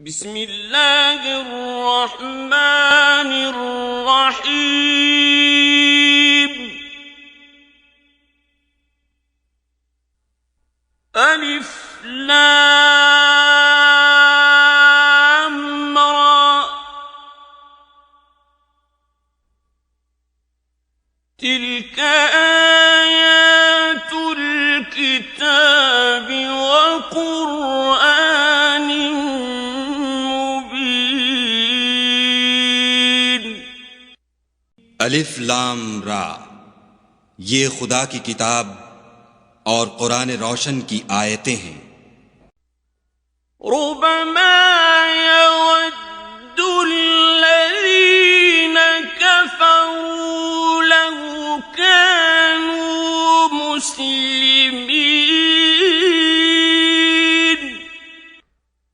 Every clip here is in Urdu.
بسم اللہ الرحمن الرحیم الف لام را تلك آیات الكتاب وقرآن الف لام را، یہ خدا کی کتاب اور قرآن روشن کی آیتیں ہیں۔ ربما يود الذين كفروا لو كانوا مسلمين،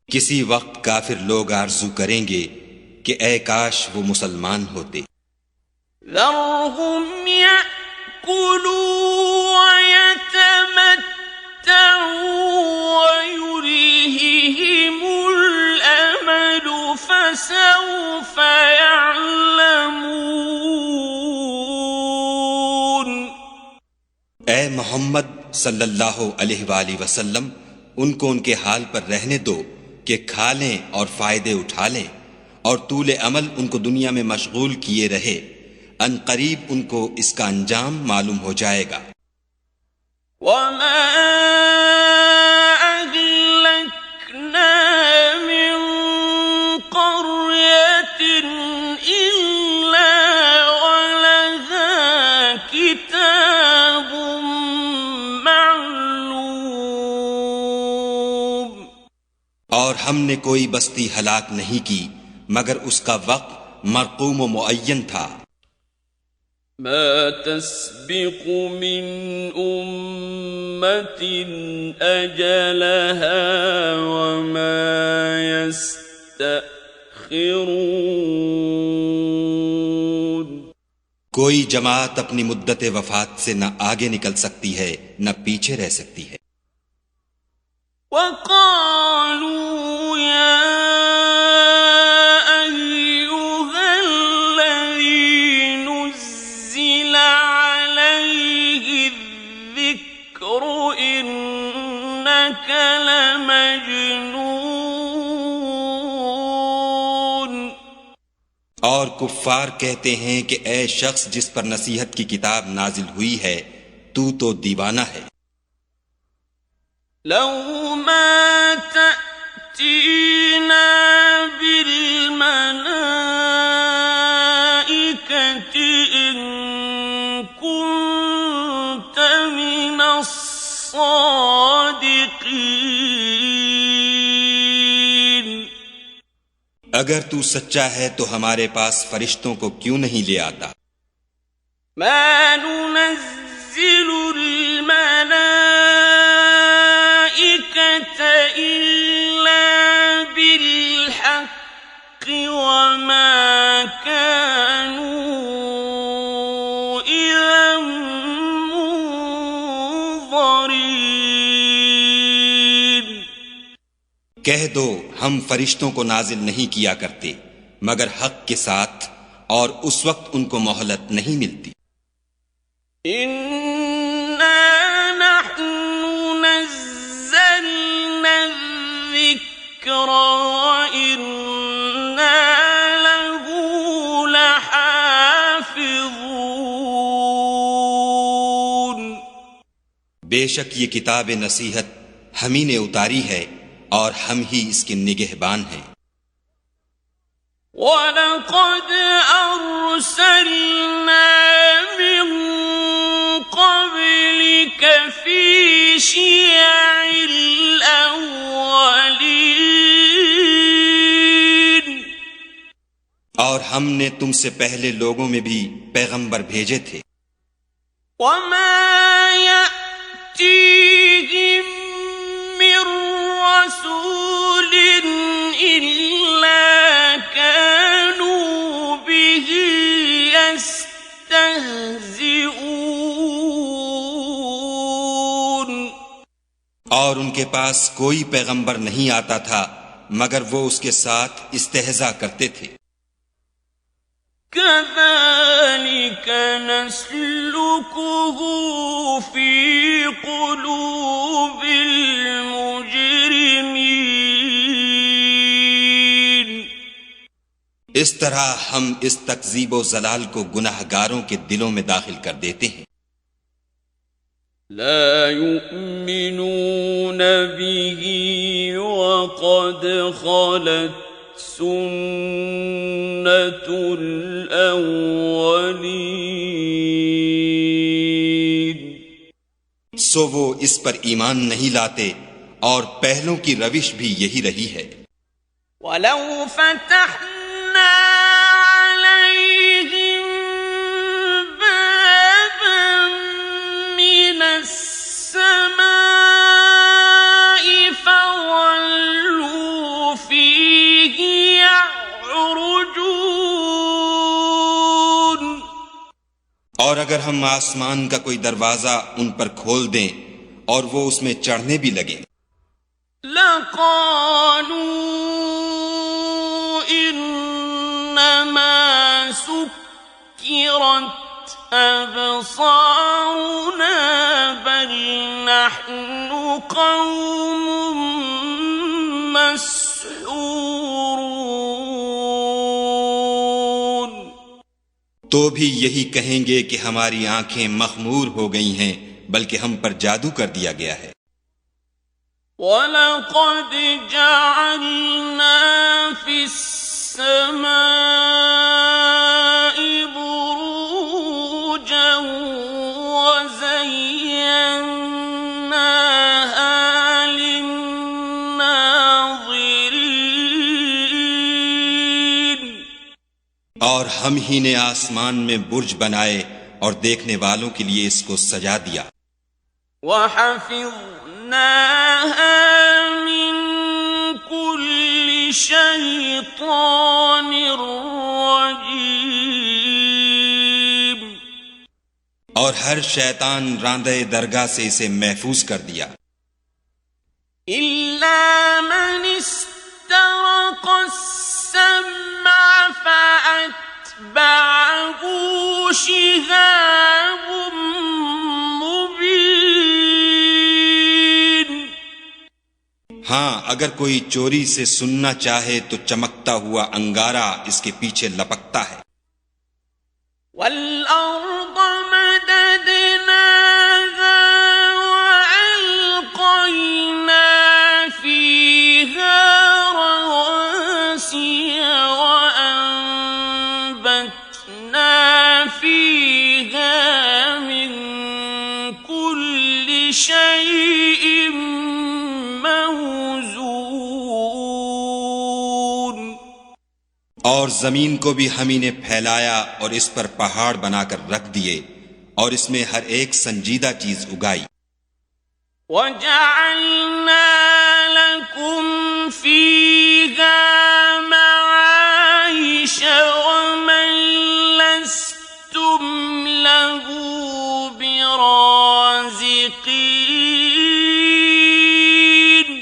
کسی وقت کافر لوگ آرزو کریں گے کہ اے کاش وہ مسلمان ہوتے۔ ذرهم يأكلوا ويتمتعوا ويلههم الأمل فسوف يعلمون۔ اے محمد صلی اللہ علیہ وآلہ وسلم، ان کو ان کے حال پر رہنے دو کہ کھا لیں اور فائدے اٹھا لیں، اور طول عمل ان کو دنیا میں مشغول کیے رہے، ان قریب ان کو اس کا انجام معلوم ہو جائے گا۔ وَمَا أَهْلَكْنَا مِن قَرْيَةٍ إِلَّا وَلَهَا كِتَابٌ مَّعْلُومٌ، اور ہم نے کوئی بستی ہلاک نہیں کی مگر اس کا وقت مرقوم و معین تھا۔ ما تسبق من أمة أجلها وما يستأخرون، کوئی جماعت اپنی مدت وفات سے نہ آگے نکل سکتی ہے نہ پیچھے رہ سکتی ہے۔ وقالوا يا إنك لمجنون، اور کفار کہتے ہیں کہ اے شخص جس پر نصیحت کی کتاب نازل ہوئی ہے تو دیوانہ ہے۔ لو ما تأتينا بالملائكة إن كنت من الصادقين، اگر تو سچا ہے تو ہمارے پاس فرشتوں کو کیوں نہیں لے آتا؟ ما ننزل الملائكة إلا بالحق وما كانوا إذا منظرين۔ کہہ دو ہم فرشتوں کو نازل نہیں کیا کرتے مگر حق کے ساتھ، اور اس وقت ان کو مہلت نہیں ملتی۔ إنا نحن نزلنا الذكر وإنا له لحافظون، بے شک یہ کتاب نصیحت ہم ہی نے اتاری ہے اور ہم ہی اس کے نگہبان ہیں۔ وَلَقَدْ أَرْسَلْنَا مِن قَبْلِكَ فِي شِيَعِ الْأَوَّلِينَ، اور ہم نے تم سے پہلے لوگوں میں بھی پیغمبر بھیجے تھے۔ وَمَا يَأْتِيهِم مِّن رَّسُولٍ إِلَّا كَانُوا بِهِ يَسْتَهْزِئُونَ، اور ان کے پاس کوئی پیغمبر نہیں آتا تھا مگر وہ اس کے ساتھ استہزاء کرتے تھے۔ كذلك نسلكه في قلوب المجرمين۔ اس طرح ہم اس تکذیب و ضلال کو گناہ گاروں کے دلوں میں داخل کر دیتے ہیں۔ لا يؤمنون به وقد خلت سنة الأولين۔ سو وہ اس پر ایمان نہیں لاتے اور پہلوں کی روش بھی یہی رہی ہے۔ وَلَوْ فَتَحْنَا عَلَيْهِمْ بَابًا مِّنَ السَّمَاءِ فَظَلُّوا فِيهِ يَعْرُجُونَ۔ اور اگر ہم آسمان کا کوئی دروازہ ان پر کھول دیں اور وہ اس میں چڑھنے بھی لگیں، لَقَالُوا إِنَّمَا سُكِّرَتْ أَبْصَارُنَا بَلْ نَحْنُ قَوْمٌ مَّسْحُورُونَ۔ تو بھی یہی کہیں گے کہ ہماری آنکھیں مخمور ہو گئی ہیں، بلکہ ہم پر جادو کر دیا گیا ہے۔ وَلَقَدْ جَعَلْنَا فِي السَّمَاءِ بُرُوجًا وَزَيَّنَّاهَا لِلنَّاظِرِينَ۔ اور ہم ہی نے آسمان میں برج بنائے اور دیکھنے والوں کے لیے اس کو سجا دیا۔ وَحَفِظْنَاهَا مِن كُلِّ شَيْطَانٍ رَّجِيمٍ۔ اور ہر شیطان راندہ درگاہ سے اسے محفوظ کر دیا۔ إِلَّا مَنِ اسْتَرَقَ السَّمْعَ فَأَتْبَعَهُ شِهَابٌ مُّبِينٌ۔ ہاں، اگر کوئی چوری سے سننا چاہے تو چمکتا ہوا انگارہ اس کے پیچھے لپکتا ہے۔ وَالْأَرْضَ مَدَدْنَاهَا وَأَلْقَيْنَا فِيهَا رَوَاسِيَ وَأَنبَتْنَا فِيهَا مِن كُلِّ شَيْءٍ موزون۔ اور زمین کو بھی ہم ہی نے پھیلایا اور اس پر پہاڑ بنا کر رکھ دیے اور اس میں ہر ایک سنجیدہ چیز اگائی۔ وَجَعَلْنَا لَكُمْ فِيهَا مَعَايِشَ وَمَن لَّسْتُمْ لَهُ بِرَازِقِينَ۔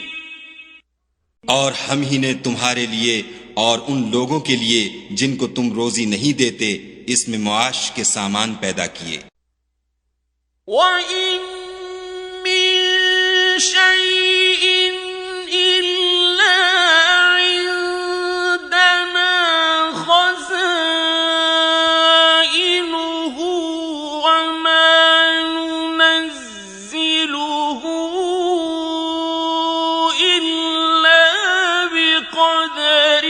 اور ہم ہی نے تمہارے لیے اور ان لوگوں کے لیے جن کو تم روزی نہیں دیتے اس میں معاش کے سامان پیدا کیے۔ وَإِن مِّن شَيْءٍ إِلَّا عِندَنَا خَزَائِنُهُ وَمَا نُنَزِّلُهُ إِلَّا بِقَدَرٍ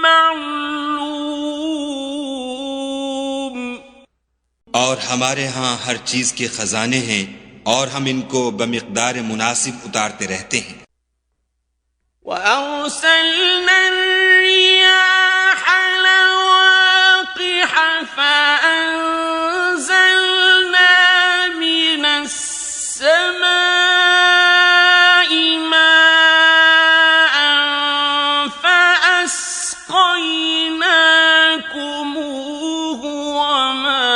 معلوم۔ اور ہمارے ہاں ہر چیز کے خزانے ہیں اور ہم ان کو بمقدار مناسب اتارتے رہتے ہیں۔ وَأَرْسَلْنَا الرِّيَاحَ لَوَاقِحَ فَأَنزَلْنَا مِنَ السَّمَاءِ مَاءً فَأَسْقَيْنَاكُمُوهُ وَمَا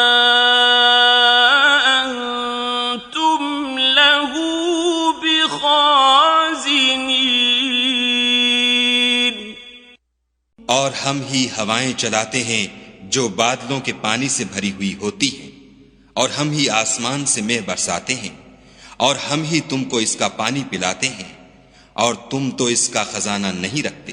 أَنتُمْ لَهُ بِخَازِنِينَ۔ اور ہم ہی ہوائیں چلاتے ہیں جو بادلوں کے پانی سے بھری ہوئی ہوتی ہیں، اور ہم ہی آسمان سے مے برساتے ہیں، اور ہم ہی تم کو اس کا پانی پلاتے ہیں، اور تم تو اس کا خزانہ نہیں رکھتے۔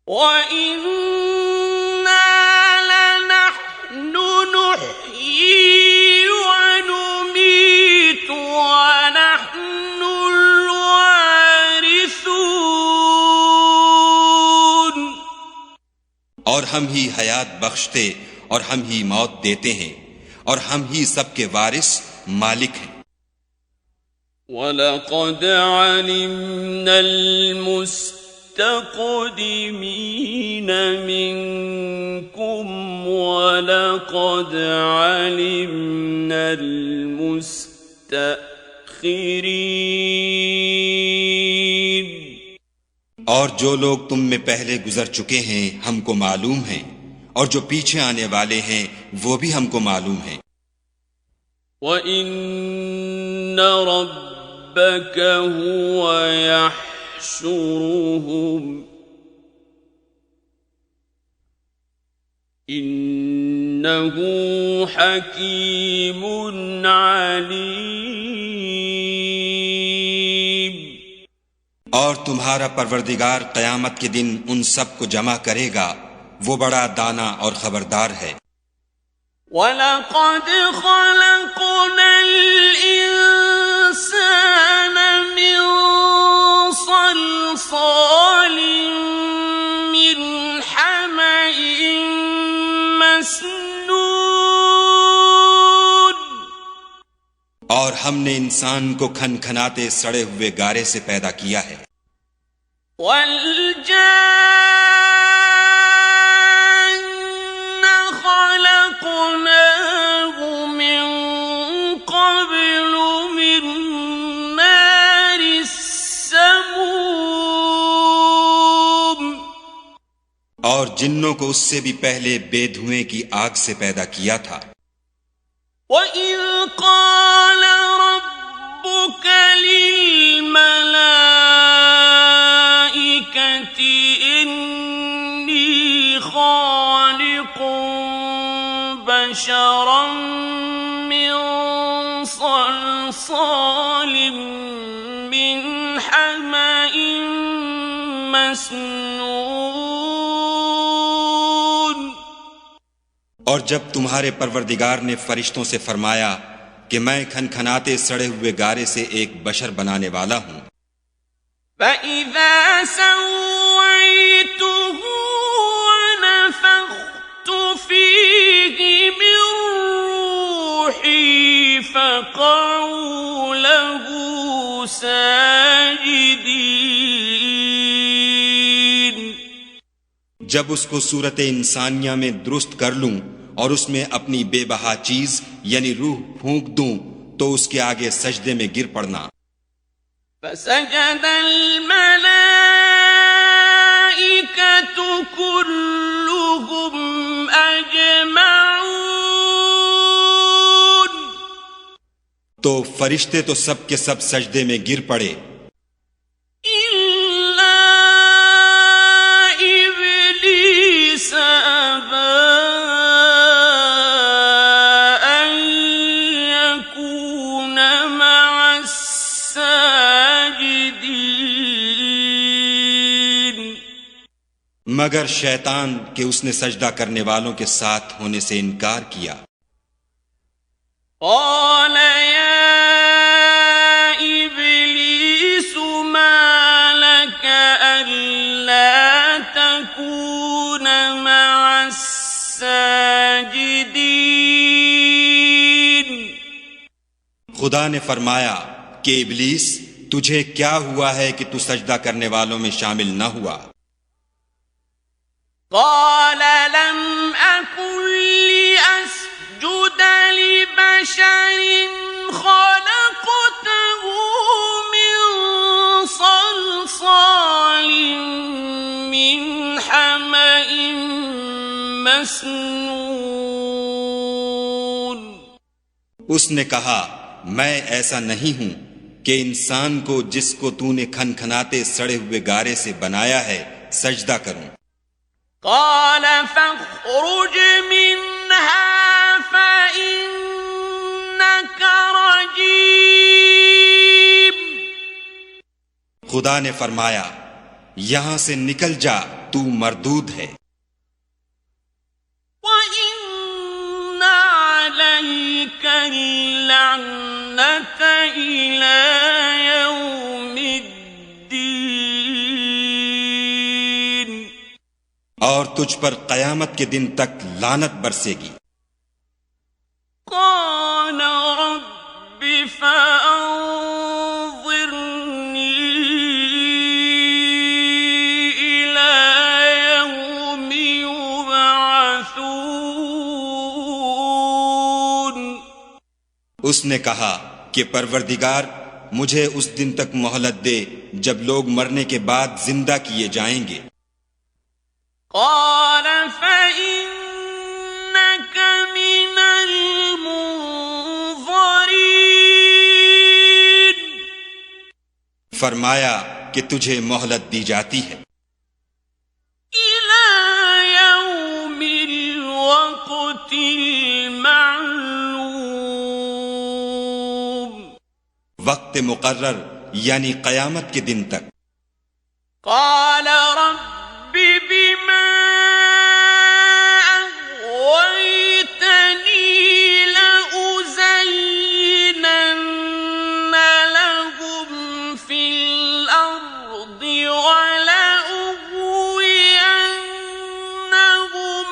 وَإِنَّا لَنَحْنُ نُحْيِي وَنُمِيتُ وَنَحْنُ الْوَارِثُونَ۔ اور ہم ہی حیات بخشتے اور ہم ہی موت دیتے ہیں، اور ہم ہی سب کے وارث مالک ہیں۔ وَلَقَدْ عَلِمْنَا الْمُسْتَقْدِمِينَ مِنكُمْ وَلَقَدْ عَلِمْنَا الْمُسْتَأْخِرِينَ۔ اور جو لوگ تم میں پہلے گزر چکے ہیں ہم کو معلوم ہیں، اور جو پیچھے آنے والے ہیں وہ بھی ہم کو معلوم ہیں۔ وَإِنَّ رَبَّكَ هُوَ يَحْشُرُهُمْ إِنَّهُ حَكِيمٌ عَلِيمٌ۔ اور تمہارا پروردگار قیامت کے دن ان سب کو جمع کرے گا، وہ بڑا دانا اور خبردار ہے۔ وَلَقَدْ خَلَقْنَا الْإِنسَانَ مِنْ صَلْصَالٍ مِّنْ حَمَإٍ مَّسْنُونٍ۔ اور ہم نے انسان کو کھنکھناتے سڑے ہوئے گارے سے پیدا کیا ہے۔ وَالْجَانَّ خَلَقْنَاهُ مِن قَبْلُ مِن نَّارِ السَّمُومِ۔ اور جنوں کو اس سے بھی پہلے بے دھوئیں کی آگ سے پیدا کیا تھا۔ وَإِذْ قَالَ رَبُّكَ لِلْمَلَائِكَةِ إِنِّي خَالِقٌ بَشَرًا مِّن صَلْصَالٍ مِّنْ حَمَإٍ مَّسْنُونٍ۔ اور جب تمہارے پروردگار نے فرشتوں سے فرمایا کہ میں کھنکھناتے سڑے ہوئے گارے سے ایک بشر بنانے والا ہوں، فَإِذَا سَوَّيْتُهُ وَنَفَخْتُ فِيهِ مِن رُّوحِي فَقَعُوا لَهُ سَاجِدِينَ۔ جب اس کو صورت انسانیہ میں درست کر لوں اور اس میں اپنی بے بہا چیز یعنی روح پھونک دوں تو اس کے آگے سجدے میں گر پڑنا۔ فَسَجَدَ الْمَلَائِكَةُ كُلُّهُمْ أَجْمَعُونَ۔ تو فرشتے تو سب کے سب سجدے میں گر پڑے، إِلَّا إِبْلِيسَ أَبَىٰ أَن يَكُونَ مَعَ السَّاجِدِينَ۔ مگر شیطان کہ اس نے سجدہ کرنے والوں کے ساتھ ہونے سے انکار کیا۔ قال يا إبليس ما لك ألا تكون مع الساجدين۔ خدا نے فرمایا کہ ابلیس تجھے کیا ہوا ہے کہ تو سجدہ کرنے والوں میں شامل نہ ہوا؟ قال لم أكن لأسجد لبشر خلقته من صلصال من حمأ مسنون۔ اس نے کہا میں ایسا نہیں ہوں کہ انسان کو جس کو تو نے کھنکھناتے سڑے ہوئے گارے سے بنایا ہے سجدہ کروں۔ قال فاخرج منها فإنك رجيم خدا نے فرمایا یہاں سے نکل جا، تو مردود ہے، وَإِنَّ عَلَيْكَ اللَّعْنَةَ إِلَى يَوْمِ الدِّينِ اور تجھ پر قیامت کے دن تک لعنت برسے گی۔ قَالَ رَبِّ فَأَنظِرْنِي إِلَى يَوْمِ يُبْعَثُونَ اس نے کہا کہ پروردگار مجھے اس دن تک مہلت دے جب لوگ مرنے کے بعد زندہ کیے جائیں گے۔ قال فإنك من المنظرين فرمایا کہ تجھے مہلت دی جاتی ہے إلى يوم الوقت المعلوم وقت مقرر یعنی قیامت کے دن تک۔ قال رب بما أغويتني لأزينن لهم في الأرض ولأغوينهم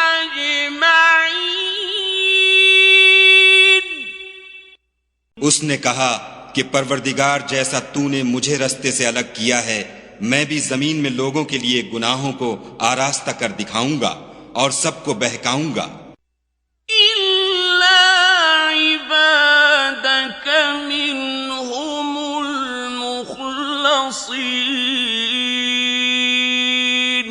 أجمعين اس نے کہا کہ پروردگار جیسا تو نے مجھے رستے سے الگ کیا ہے، میں بھی زمین میں لوگوں کے لیے گناہوں کو آراستہ کر دکھاؤں گا اور سب کو بہکاؤں گا، إلا عبادك منهم المخلصين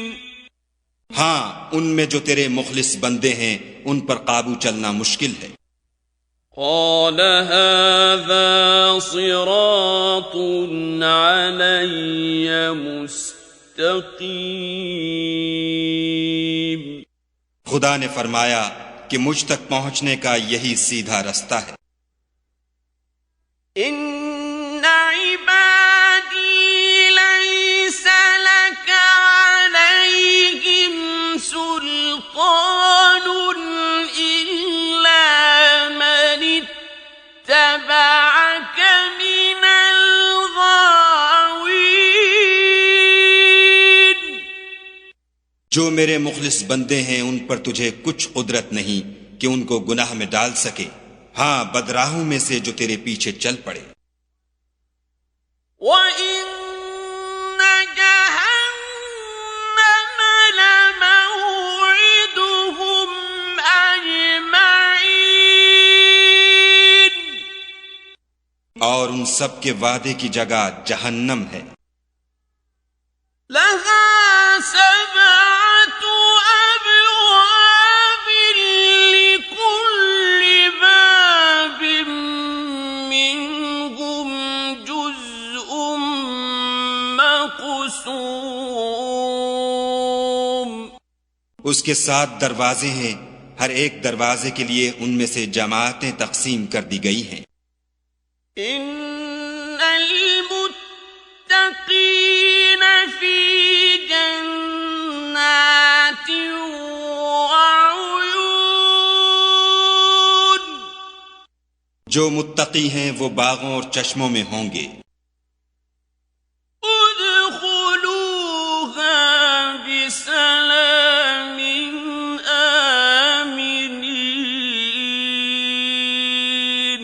ہاں ان میں جو تیرے مخلص بندے ہیں ان پر قابو چلنا مشکل ہے۔ قال هذا صراط علي مستقيم خدا نے فرمایا کہ مجھ تک پہنچنے کا یہی سیدھا رستہ ہے۔ إن عبادي ليس لك عليهم سلطان إلا من اتبعك من الغاوين جو میرے مخلص بندے ہیں ان پر تجھے کچھ قدرت نہیں کہ ان کو گناہ میں ڈال سکے، ہاں بدراہوں میں سے جو تیرے پیچھے چل پڑے۔ وَإِنَّ جَهَنَّمَ لَمَوْعِدُهُمْ أَجْمَعِينَ اور ان سب کے وعدے کی جگہ جہنم ہے، لَهَا سَبْعَةُ أَبْوَابٍ لِكُلِّ بَابٍ مِّنْهُمْ جُزْءٌ مَّقْسُومٌ اس کے 7 دروازے ہیں، ہر ایک دروازے کے لیے ان میں سے جماعتیں تقسیم کر دی گئی ہیں۔ إِنَّ الْمُتَّقِينَ فِي جَنَّاتٍ وَعُيُونٍ جو متقی ہیں وہ باغوں اور چشموں میں ہوں گے، ادخلوها بسلام آمنين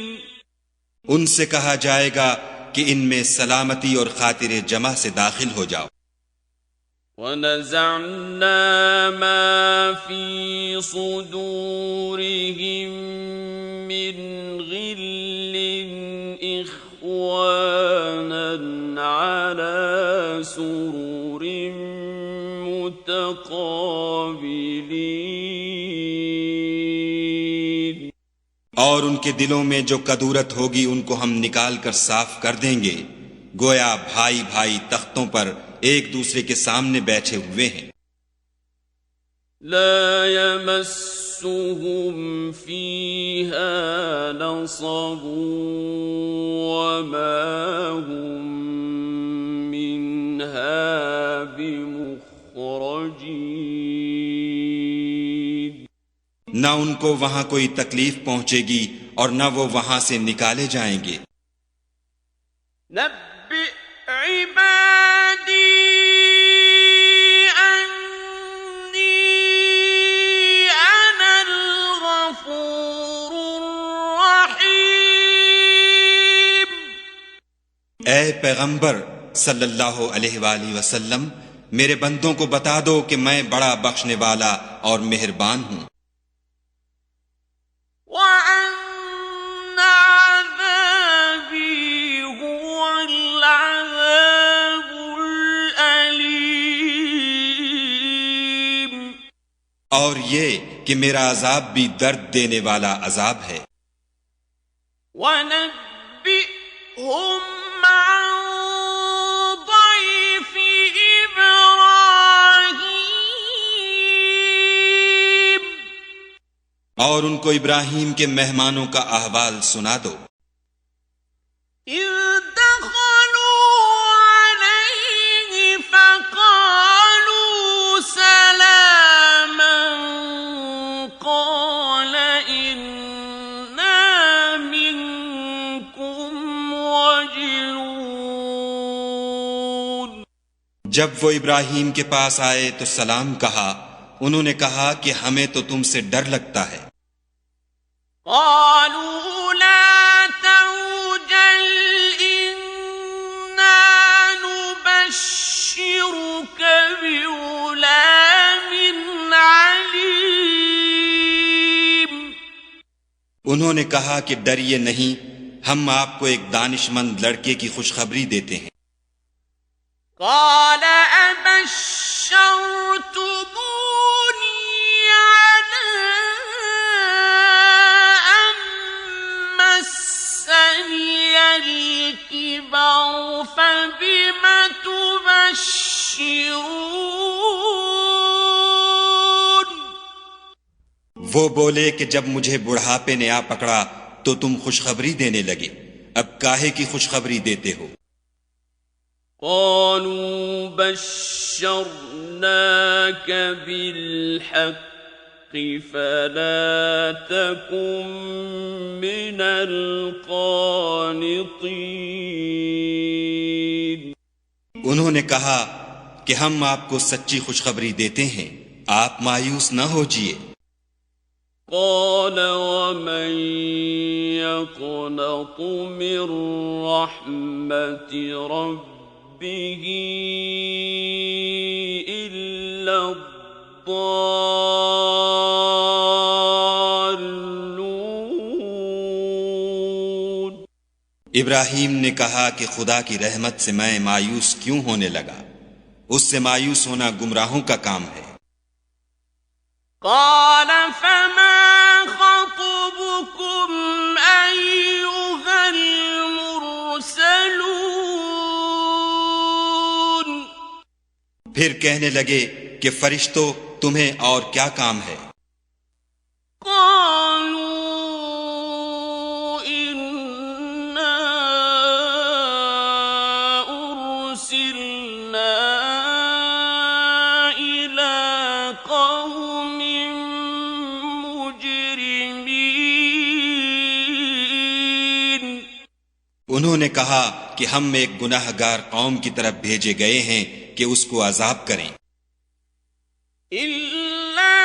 ان سے کہا جائے گا کہ ان میں سلامتی اور خاطر جمع سے داخل ہو جاؤ۔ ونزعنا ما في صدورهم من غل إخوانا على سرر متقابلين اور ان کے دلوں میں جو کدورت ہوگی ان کو ہم نکال کر صاف کر دیں گے، گویا بھائی بھائی تختوں پر ایک دوسرے کے سامنے بیٹھے ہوئے ہیں۔ لا يمسهم فيها نصب وما هم منها بمخرجين نہ ان کو وہاں کوئی تکلیف پہنچے گی اور نہ وہ وہاں سے نکالے جائیں گے۔ نبئ عبادی انی انا الغفور الرحیم۔ اے پیغمبر صلی اللہ علیہ وآلہ وسلم، میرے بندوں کو بتا دو کہ میں بڑا بخشنے والا اور مہربان ہوں۔ وَأَنَّ عَذَابِي هُوَ الْعَذَابُ الْأَلِيمُ۔ اور یہ کہ میرا عذاب بھی درد دینے والا عذاب ہے۔ وَنَبِّئْهُمْ عَن ضَيْفِ إِبْرَاهِيمَ۔ اور ان کو ابراہیم کے مہمانوں کا احوال سنا دو۔ إِذْ دَخَلُوا عَلَيْهِ فَقَالُوا سَلَامًا قَالَ إِنَّا مِنكُمْ وَجِلُونَ۔ جب وہ ابراہیم کے پاس آئے تو سلام کہا، انہوں نے کہا کہ ہمیں تو تم سے ڈر لگتا ہے۔ قالوا لا توجل إنا نبشرك بغلام عليم۔ انہوں نے کہا کہ ڈریے نہیں، ہم آپ کو ایک دانش مند لڑکے کی خوشخبری دیتے ہیں۔ قال أبشرتموني على أن مسني الكبر فبم تبشرون۔ وہ بولے کہ جب مجھے بڑھاپے نے آ پکڑا تو تم خوشخبری دینے لگے، اب کاہے کی خوشخبری دیتے ہو؟ قالوا بشرناك بالحق فلا تكن من القانطين۔ انہوں نے کہا کہ ہم آپ کو سچی خوشخبری دیتے ہیں، آپ مایوس نہ ہوجیے۔ قال ومن يقنط من رحمة ربه إلا الضالون۔ ابراہیم نے کہا کہ خدا کی رحمت سے میں مایوس کیوں ہونے لگا؟ اس سے مایوس ہونا گمراہوں کا کام ہے۔ قال فما خطبكم أيها المرسلون۔ پھر کہنے لگے کہ فرشتوں تمہیں اور کیا کام ہے؟ قالوا إنا أرسلنا إلى قوم مجرمين۔ انہوں نے کہا کہ ہم ایک گناہ گار قوم کی طرف بھیجے گئے ہیں کہ اس کو عذاب کریں۔ إلا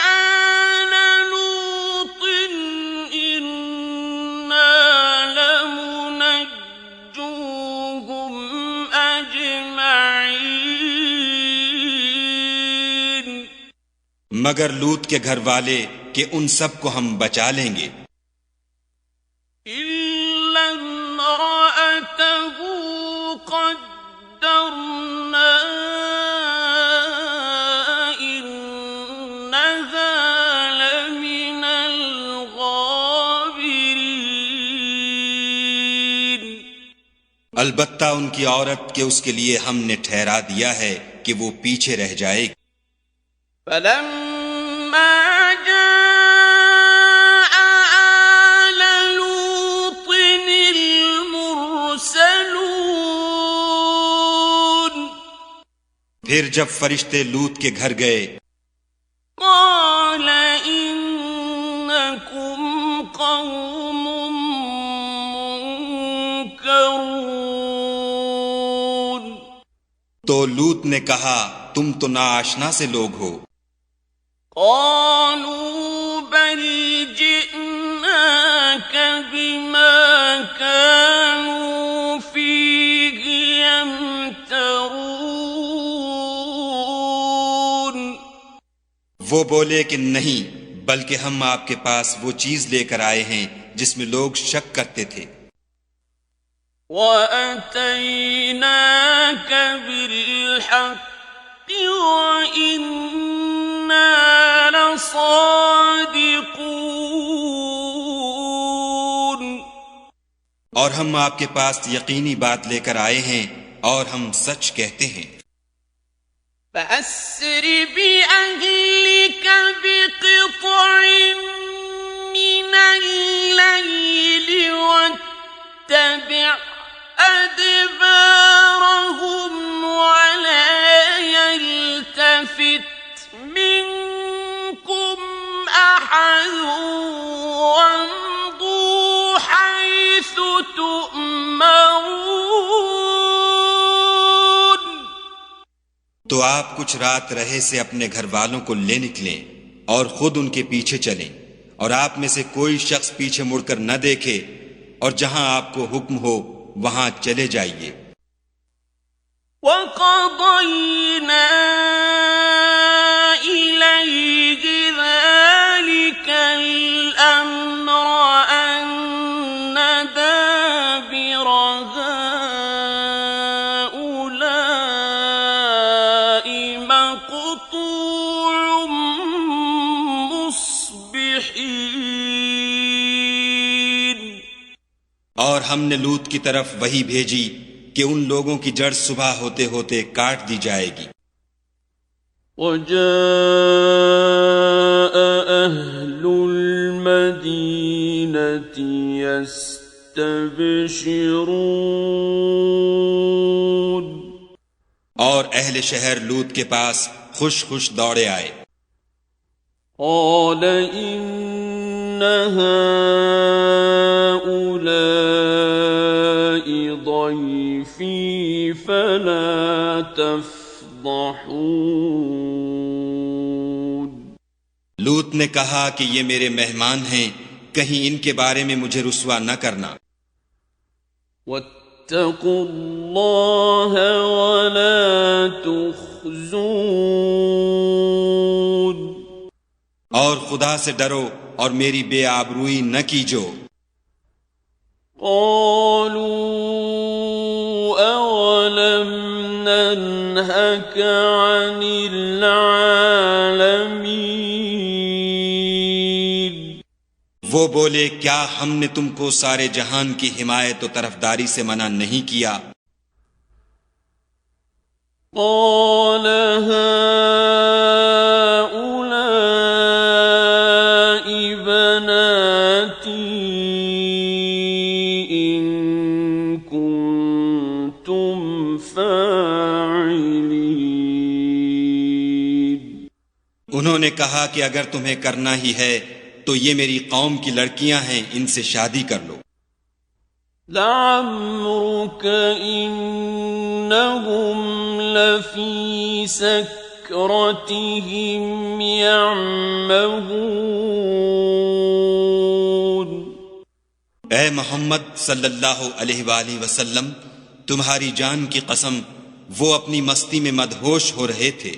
آل لوط إنا لمنجوهم أجمعين۔ مگر لوط کے گھر والے کہ ان سب کو ہم بچا لیں گے، إلا امرأته قدرنا إنها لمن الغابرين۔ البتہ ان کی عورت کہ اس کے لیے ہم نے ٹھہرا دیا ہے کہ وہ پیچھے رہ جائے گی۔ فلما جاء آل لوط المرسلون پھر جب فرشتے لوط کے گھر گئے قال إنكم قوم منكرون تو لوط نے کہا تم تو ناآشنا سے لوگ ہو۔ قالوا بل جئناك بما كانوا فيه يمترون وہ بولے کہ نہیں، بلکہ ہم آپ کے پاس وہ چیز لے کر آئے ہیں جس میں لوگ شک کرتے تھے۔ وَأَتَيْنَاكَ بِالْحَقِّ وَإِنَّا لَصَادِقُونَ اور ہم آپ کے پاس یقینی بات لے کر آئے ہیں اور ہم سچ کہتے ہیں۔ فَأَسْرِ بِأَهْلِكَ بِقِطْعٍ مِّنَ اللَّيْلِ وَاتَّبِعْ أَدْبَارَهُمْ وَلَا يَلْتَفِتْ مِنكُمْ أَحَدٌ وَامْضُوا حَيْثُ تُؤْمَرُونَ تو آپ کچھ رات رہے سے اپنے گھر والوں کو لے نکلیں اور خود ان کے پیچھے چلیں، اور آپ میں سے کوئی شخص پیچھے مڑ کر نہ دیکھے، اور جہاں آپ کو حکم ہو وہاں چلے جائیے۔ وَقَضَيْنَا إِلَيْهِ ذَلِكَ الْأَمْرَ أَنَّ دَابِرَ هَٰؤُلَاءِ مَقْطُوعٌ مُصْبِحِينَ اور ہم نے لوط کی طرف وحی بھیجی کہ ان لوگوں کی جڑ صبح ہوتے ہوتے کاٹ دی جائے گی۔ وَجَاءَ أَهْلُ الْمَدِينَةِ يَسْتَبْشِرُونَ اور اہل شہر لوط کے پاس خوش خوش دوڑے آئے۔ قَالَ إِنَّ هَٰؤُلَاءِ ضَيْفِي فَلَا تَفْضَحُونِ لوط نے کہا کہ یہ میرے مہمان ہیں، کہیں ان کے بارے میں مجھے رسوا نہ کرنا۔ وَاتَّقُوا اللَّهَ وَلَا تُخْزُونِ اور خدا سے ڈرو اور میری بے آبروئی نہ کیجو۔ قالوا أولم ننهك عن العالمين وہ بولے کیا ہم نے تم کو سارے جہان کی حمایت و طرفداری سے منع نہیں کیا؟ قال هؤلاء بناتي إن كنتم فاعلين انہوں نے کہا کہ اگر تمہیں کرنا ہی ہے تو یہ میری قوم کی لڑکیاں ہیں، ان سے شادی کر لو۔ لعمرك إنهم لفي سكرتهم يعمهون اے محمد صلی اللہ علیہ وآلہ وسلم، تمہاری جان کی قسم وہ اپنی مستی میں مدہوش ہو رہے تھے۔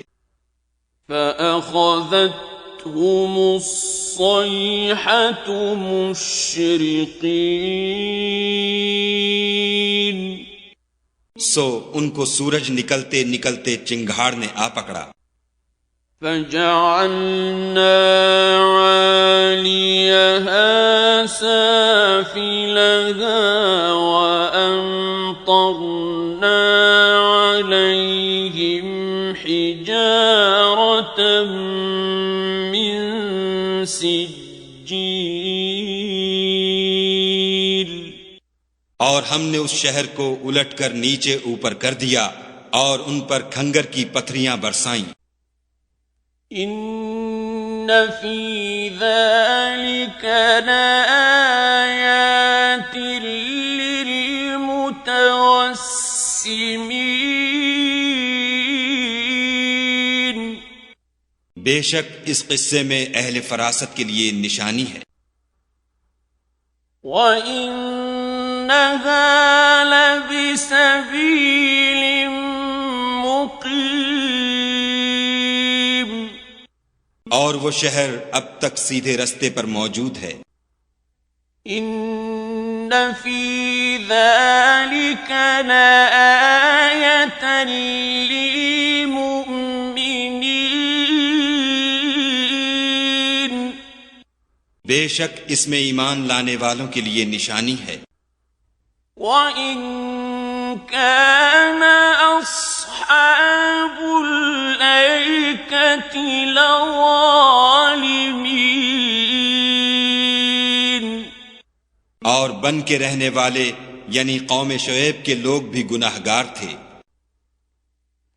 فأخذتهم الصيحة مشرقين سو ان کو سورج نکلتے نکلتے چنگھاڑ نے آ پکڑا۔ فجعلنا عاليها سافلها وأمطرنا عليهم حجارة من سجیل. اور ہم نے اس شہر کو الٹ کر نیچے اوپر کر دیا اور ان پر کھنگر کی پتھریاں برسائیں. ان فی ذلک لآیات للمتوسمین. بے شک اس قصے میں اہل فراست کے لیے نشانی ہے. وَإِنَّهَا لَبِسَبِيلٍ مُقِيمٍ. اور وہ شہر اب تک سیدھے رستے پر موجود ہے. ان فی ذلک لآیۃ للمؤمنین. بے شک اس میں ایمان لانے والوں کے لیے نشانی ہے. وَإِن كَانَ أَصْحَابُ الْأَيْكَةِ لَظَالِمِينَ. اور بن کے رہنے والے یعنی قوم شعیب کے لوگ بھی گناہگار تھے.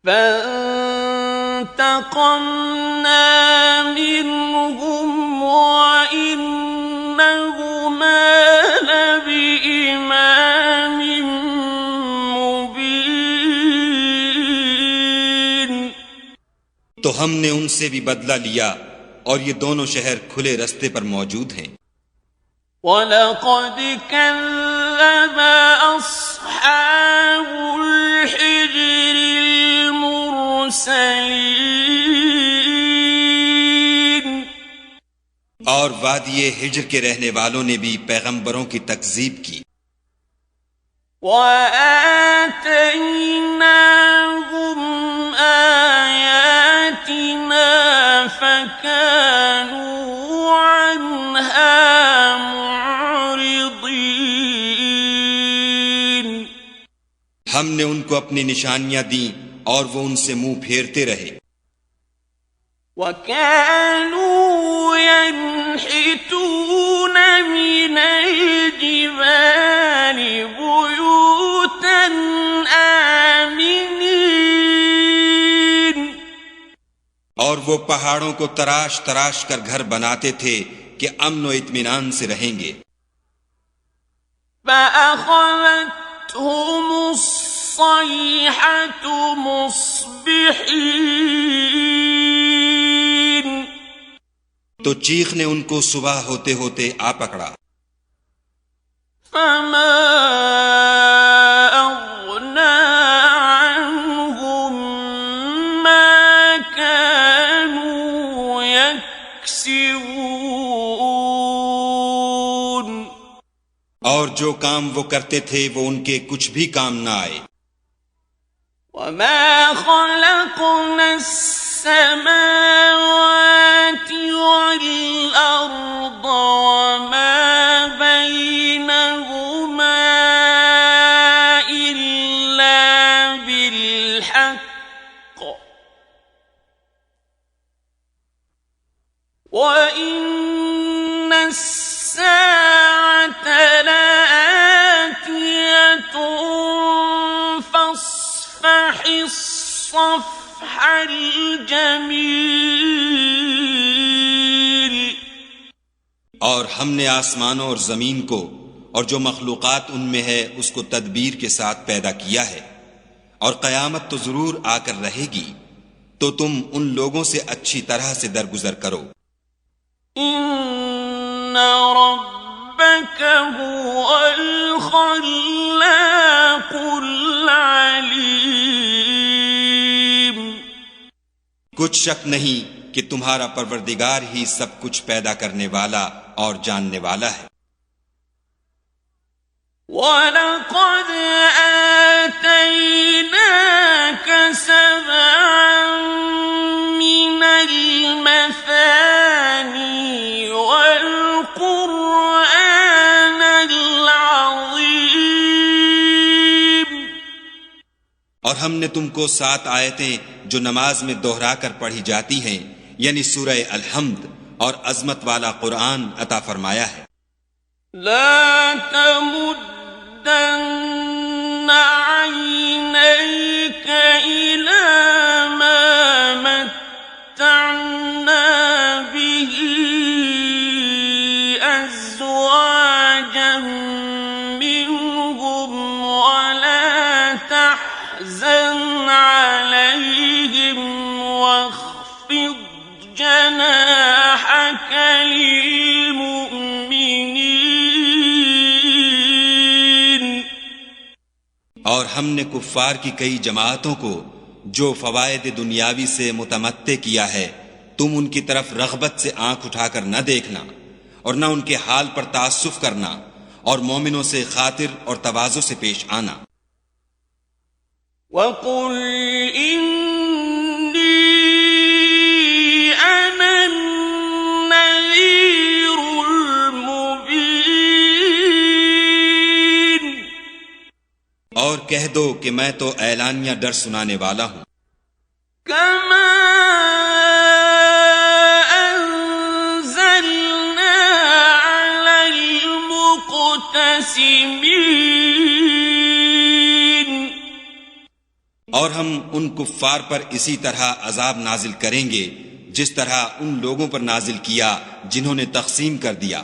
فَانْتَقَمْنَا مِنْهُمْ وَإِنَّهُمَا لَبِإِمَامٍ مُبِينٍ. تو ہم نے ان سے بھی بدلہ لیا اور یہ دونوں شہر کھلے رستے پر موجود ہیں. وَلَقَدْ كَذَّبَ أَصْحَابُ الْحِجْرِ الْمُرْسَلِينَ. اور وادی ہجر کے رہنے والوں نے بھی پیغمبروں کی تکذیب کی. وَآتَيْنَاهُمْ آيَاتِنَا فَكَانُوا عَنْهَا مُعْرِضِينَ. ہم نے ان کو اپنی نشانیاں دیں اور وہ ان سے منہ پھیرتے رہے. وَكَانُوا يَنْحِتُونَ مِنَ الْجِبَالِ بُيُوتًا آمِنِينَ. اور وہ پہاڑوں کو تراش تراش کر گھر بناتے تھے کہ امن و اطمینان سے رہیں گے. فَأَخَذَتْهُمُ الصَّيْحَةُ مُصْبِحِينَ. تو چیخ نے ان کو صبح ہوتے ہوتے آ پکڑا. فَمَا أَغْنَى عَنْهُمْ مَا كَانُوا يَكْسِبُونَ. اور جو کام وہ کرتے تھے وہ ان کے کچھ بھی کام نہ آئے. وَمَا خَلَقْنَا السَّمَاوَاتِ وَالْأَرْضَ وَمَا بَيْنَهُمَا إِلَّا بِالْحَقِّ وَإِنَّ السَّاعَةَ لَآتِيَةٌ فَاصْفَحِ الصَّفْحَ الْجَمِيلَ. اور ہم نے آسمانوں اور زمین کو اور جو مخلوقات ان میں ہے اس کو تدبیر کے ساتھ پیدا کیا ہے، اور قیامت تو ضرور آ کر رہے گی، تو تم ان لوگوں سے اچھی طرح سے درگزر کرو. إِنَّ رَبَّكَ هُوَ الْخَلَّاقُ الْعَلِيمُ. کچھ شک نہیں کہ تمہارا پروردگار ہی سب کچھ پیدا کرنے والا اور جاننے والا ہے. وَلَقَدْ آتَيْنَاكَ سَبْعًا مِنَ الْمَثَانِي وَالْقُرْآنَ الْعَظِيمَ. اور ہم نے تم کو 7 آیتیں جو نماز میں دوہرا کر پڑھی جاتی ہیں یعنی سورہ الحمد اور عظمت والا قرآن عطا فرمایا ہے۔ لا تمدن عينيك إلى ما متعنا به أزواجا منهم ولا تحزن عليهم واخفض جناحك للمؤمنين۔ اور ہم نے کفار کی کئی جماعتوں کو جو فوائد دنیاوی سے متمتع کیا ہے تم ان کی طرف رغبت سے آنکھ اٹھا کر نہ دیکھنا اور نہ ان کے حال پر تعسف کرنا اور مومنوں سے خاطر اور تواضع سے پیش آنا۔ وَقُلْ إِنِّي أَنَا النَّذِيرُ الْمُبِينُ، اور کہہ دو کہ میں تو اعلانیہ ڈر سنانے والا ہوں، كما أنزلنا على المقتسمين، اور ہم ان کفار پر اسی طرح عذاب نازل کریں گے جس طرح ان لوگوں پر نازل کیا جنہوں نے تقسیم کر دیا۔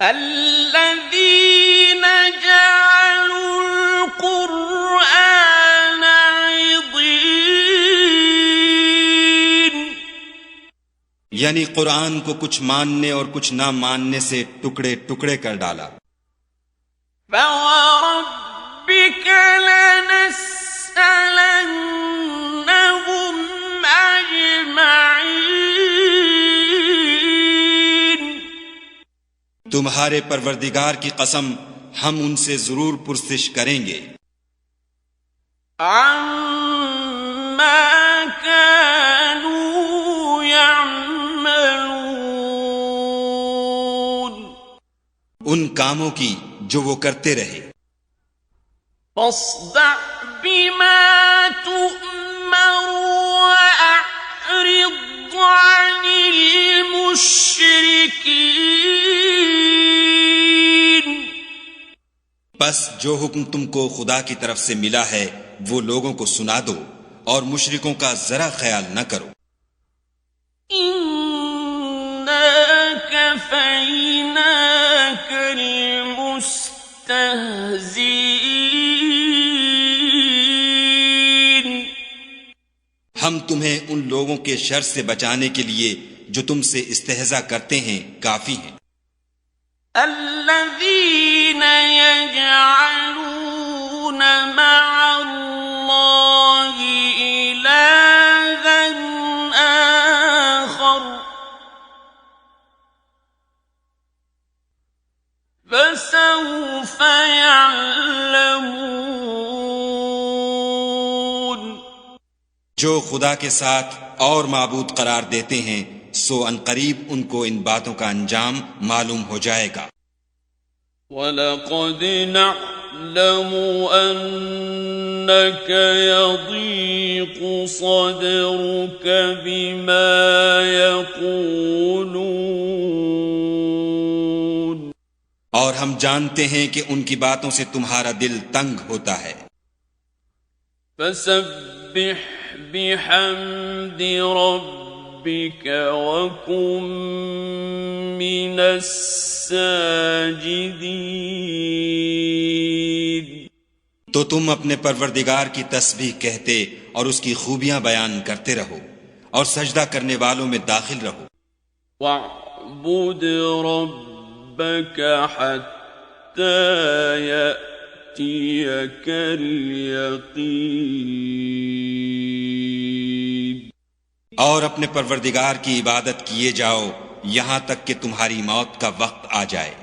الذين جعلوا القرآن عضين، یعنی قرآن کو کچھ ماننے اور کچھ نہ ماننے سے ٹکڑے ٹکڑے کر ڈالا۔ فوربك لنسألنهم أجمعين، تمہارے پروردگار کی قسم ہم ان سے ضرور پرسش کریں گے، عما كانوا يعملون، ان کاموں کی جو وہ کرتے رہے۔ فاصدع بما تؤمر وأعرض عن المشركين، بس جو حکم تم کو خدا کی طرف سے ملا ہے وہ لوگوں کو سنا دو اور مشرکوں کا ذرا خیال نہ کرو۔ إنا كفيناك المستهزئين، ہم تمہیں ان لوگوں کے شر سے بچانے کے لیے جو تم سے استہزاء کرتے ہیں کافی ہیں۔ الذين يجعلون مع الله إلها آخر فسوف يعلمون، جو خدا کے ساتھ اور معبود قرار دیتے ہیں سو ان قریب ان کو ان باتوں کا انجام معلوم ہو جائے گا۔ وَلَقَدْ نَعْلَمُ أَنَّكَ يَضِيقُ صَدْرُكَ بِمَا يَقُولُونَ، اور ہم جانتے ہیں کہ ان کی باتوں سے تمہارا دل تنگ ہوتا ہے۔ فَسَبِّحْ بِحَمْدِ رَبِّكَ وَكُن مِّنَ السَّاجِدِينَ، تو تم اپنے پروردگار کی تسبیح کہتے اور اس کی خوبیاں بیان کرتے رہو اور سجدہ کرنے والوں میں داخل رہو۔ وَاعْبُدْ رَبَّكَ حَتَّى يَأْتِيَكَ الْيَقِينُ، اور اپنے پروردگار کی عبادت کیے جاؤ یہاں تک کہ تمہاری موت کا وقت آ جائے۔